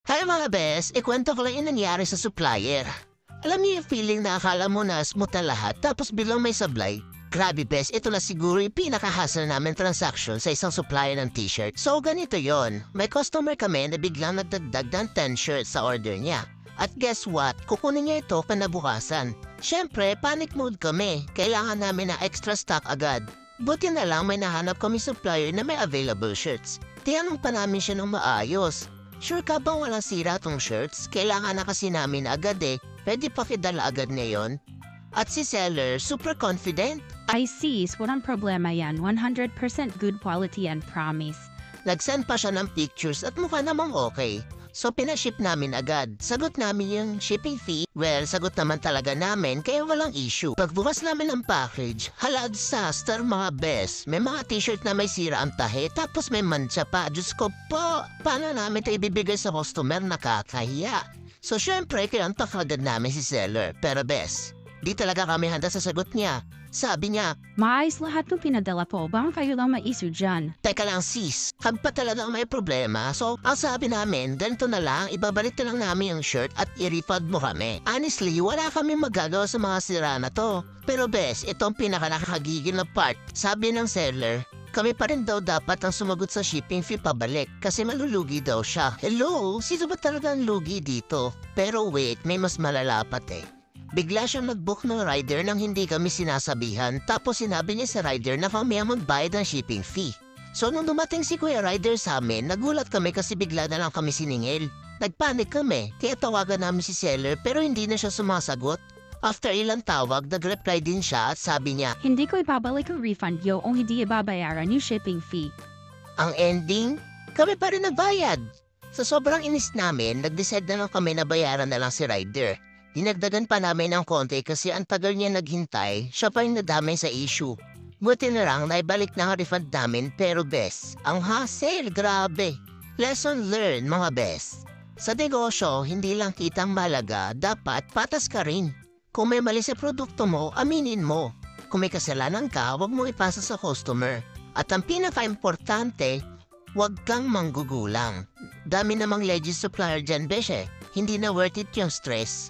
Hi mga bes, ikwento ko lang yung nangyari sa supplier. Alam niyo yung feeling na akala mo na smooth na lahat tapos biglang may sablay? Grabe bes, ito na siguro yung pinaka-hassle namin transaction sa isang supplier ng t-shirt. So ganito yon, may customer kami na biglang nagdagdag ng 10 shirts sa order niya. At guess what, kukunin niya ito kinabukasan. Siyempre, panic mode kami, kailangan namin na extra stock agad. Buti na lang may nahanap kami supplier na may available shirts. Tiyanong pa namin siya ng maayos. Sure ka bang walang sira tong shirts? Kailangan na kasi namin agad eh. Pwede pakidala agad ngayon? At si seller, super confident. I sis, walang problema yan. 100% good quality and promise. Nag-send pa siya ng pictures at mukha namang okay. So pinaship namin agad. Sagot namin yung shipping fee. Well, sagot naman talaga namin kaya walang issue. Pagbukas namin ng package, hala disaster mga bes. May mga t-shirt na may sira ang tahe tapos may mancha pa. Diyos ko po, paano namin ito ibibigay sa customer? Nakakahiya. So syempre, kinontak agad namin si seller. Pero bes, di talaga kami handa sa sagot niya. Sabi niya, Maayos lahat ng pinadala po. Baka kayo lang maisu dyan. teka lang sis, kami pa talagang may problema. So, ang sabi namin, ganito na lang, ibabalik na lang namin yung shirt at i-refund mo kami. Honestly, wala kami magagawa sa mga sira na to. Pero bes, ito ang pinaka-nakakagigil na part. Sabi ng seller, kami pa rin daw dapat ang sumagot sa shipping fee pabalik kasi malulugi daw siya. Hello? Sino ba talagang lugi dito? Pero wait, may mas malalapat eh. Bigla siyang nag-book ng rider nang hindi kami sinasabihan tapos sinabi niya sa rider na kami ang magbayad ng shipping fee. So nung dumating si Kuya Rider sa amin, nagulat kami kasi bigla na lang kami siningil. Nagpanik kami, kaya tawagan namin si seller pero hindi na siya sumasagot. After ilang tawag, nag-reply din siya at sabi niya, Hindi ko ibabalik ang refund yo o hindi ibabayaran yung shipping fee. ang ending, kami pa rin nagbayad. Sa sobrang inis namin, nag-decide na lang kami na bayaran na lang si rider. Dinagdagan pa namin ng konti kasi ang tagal niya naghintay, siya pa yung nadamay sa issue. Buti na lang naibalik na ang refund namin pero bes, ang hassle, grabe. Lesson learned mga bes. Sa negosyo, hindi lang kitang malaga, dapat patas ka rin. Kung may mali sa produkto mo, aminin mo. Kung may kasalanan ka, huwag mo ipasa sa customer. At ang pinaka-importante, huwag kang manggugulang. Dami namang legit supplier dyan, beshe. Hindi na worth it yung stress.